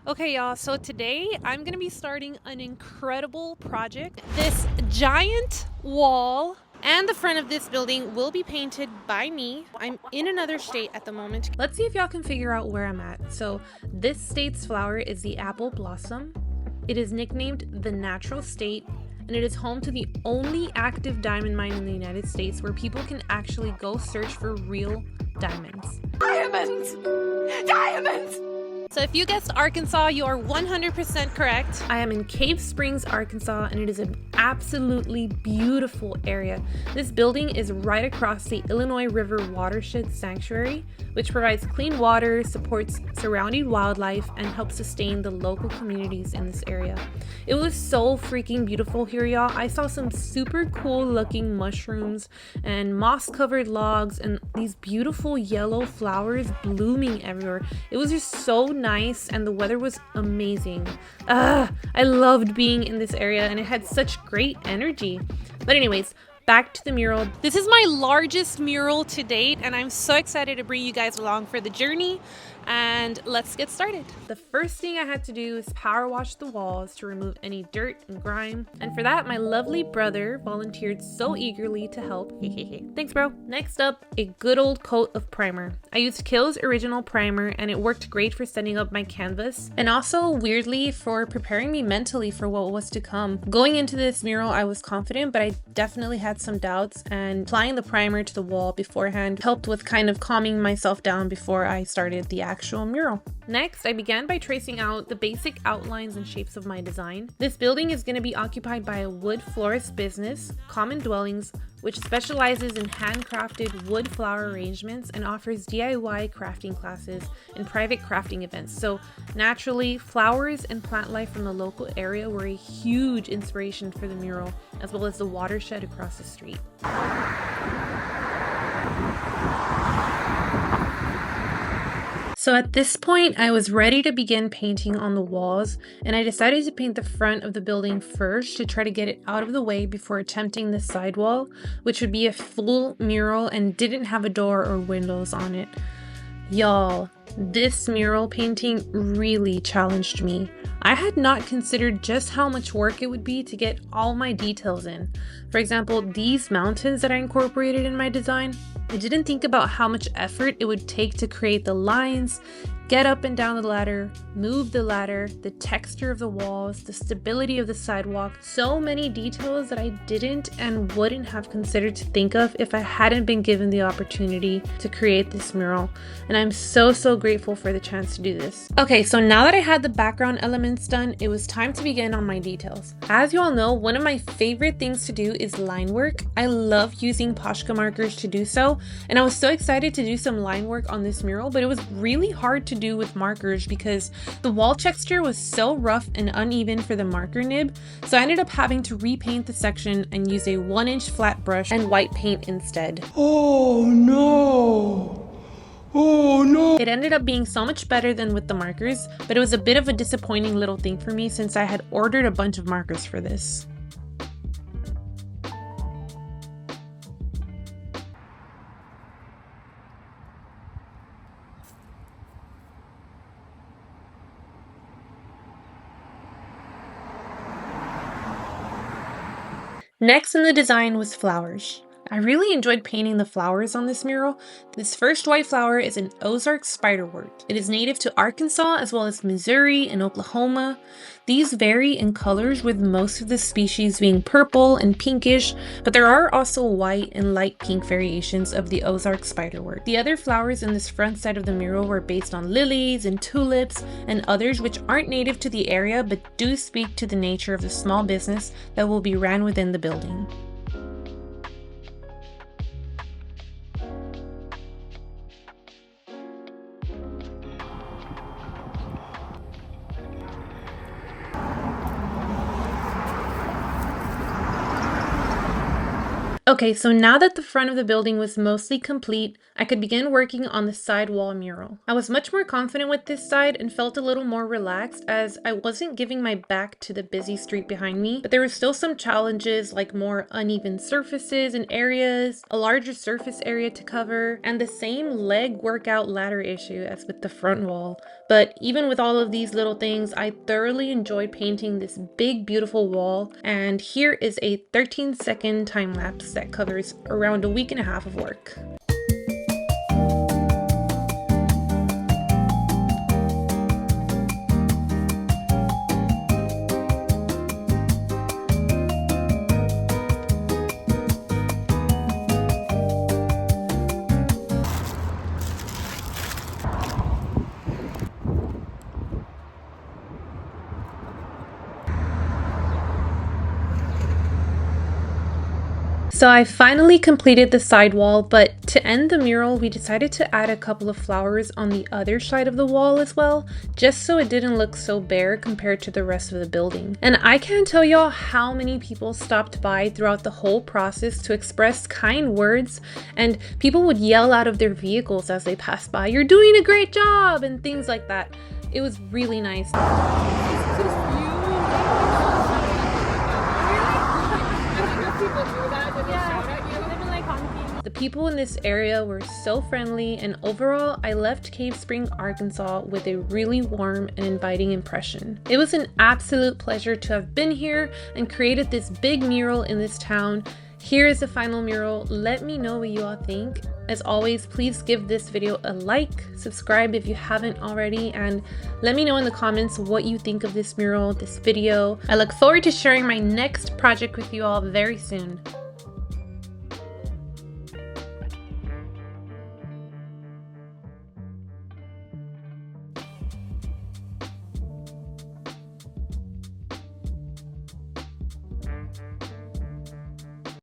Okay, y'all, so today I'm gonna be starting an incredible project. This giant wall and the front of this building will be painted by me. I'm in another state at the moment. Let's see if y'all can figure out where I'm at. So this state's flower is the apple blossom. It is nicknamed the natural state, and it is home to the only active diamond mine in the United States where people can actually go search for real diamonds. Diamonds! Diamonds! So if you guessed Arkansas, you are 100% correct. I am in Cave Springs, Arkansas, and it is an absolutely beautiful area. This building is right across the Illinois River Watershed Sanctuary, which provides clean water, supports surrounding wildlife, and helps sustain the local communities in this area. It was so freaking beautiful here, y'all. I saw some super cool looking mushrooms and moss-covered logs and these beautiful yellow flowers blooming everywhere. It was just so nice, and the weather was amazing. I loved being in this area, and it had such great energy. But anyways, back to the mural. This is my largest mural to date, and I'm so excited to bring you guys along for the journey. And let's get started. The first thing I had to do is power wash the walls to remove any dirt and grime. And for that, my lovely brother volunteered so eagerly to help. Thanks, bro. Next up, a good old coat of primer. I used Kill's original primer, and it worked great for setting up my canvas, and also weirdly for preparing me mentally for what was to come. Going into this mural, I was confident, but I definitely had some doubts, and applying the primer to the wall beforehand helped with kind of calming myself down before I started the actual mural. Next, I began by tracing out the basic outlines and shapes of my design. This building is going to be occupied by a wood florist business, Common Dwellings, which specializes in handcrafted wood flower arrangements and offers DIY crafting classes and private crafting events. So naturally, flowers and plant life from the local area were a huge inspiration for the mural, as well as the watershed across the street. So at this point, I was ready to begin painting on the walls, and I decided to paint the front of the building first to try to get it out of the way before attempting the side wall, which would be a full mural and didn't have a door or windows on it. Y'all, this mural painting really challenged me. I had not considered just how much work it would be to get all my details in. For example, these mountains that I incorporated in my design, I didn't think about how much effort it would take to create the lines, get up and down the ladder, move the ladder, the texture of the walls, the stability of the sidewalk. So many details that I didn't and wouldn't have considered to think of if I hadn't been given the opportunity to create this mural. And I'm so grateful for the chance to do this. Okay, so now that I had the background elements done, it was time to begin on my details. As you all know, one of my favorite things to do is line work. I love using Posca markers to do so, and I was so excited to do some line work on this mural, but it was really hard to do with markers because the wall texture was so rough and uneven for the marker nib, so I ended up having to repaint the section and use a 1-inch flat brush and white paint instead. Oh no! Oh no! It ended up being so much better than with the markers, but it was a bit of a disappointing little thing for me since I had ordered a bunch of markers for this. Next in the design was flowers. I really enjoyed painting the flowers on this mural. This first white flower is an Ozark spiderwort. It is native to Arkansas as well as Missouri and Oklahoma. These vary in colors, with most of the species being purple and pinkish, but there are also white and light pink variations of the Ozark spiderwort. The other flowers in this front side of the mural were based on lilies and tulips and others which aren't native to the area but do speak to the nature of the small business that will be ran within the building. Okay, so now that the front of the building was mostly complete, I could begin working on the side wall mural. I was much more confident with this side and felt a little more relaxed as I wasn't giving my back to the busy street behind me, but there were still some challenges like more uneven surfaces in areas, a larger surface area to cover, and the same leg workout ladder issue as with the front wall. But even with all of these little things, I thoroughly enjoyed painting this big, beautiful wall, and here is a 13-second time lapse that covers around a week and a half of work. So I finally completed the side wall, but to end the mural, we decided to add a couple of flowers on the other side of the wall as well, just so it didn't look so bare compared to the rest of the building. And I can't tell y'all how many people stopped by throughout the whole process to express kind words, and people would yell out of their vehicles as they passed by, "You're doing a great job!" and things like that. It was really nice. The people in this area were so friendly, and overall, I left Cave Spring, Arkansas with a really warm and inviting impression. It was an absolute pleasure to have been here and created this big mural in this town. Here is the final mural. Let me know what you all think. As always, please give this video a like, subscribe if you haven't already, and let me know in the comments what you think of this mural, this video. I look forward to sharing my next project with you all very soon.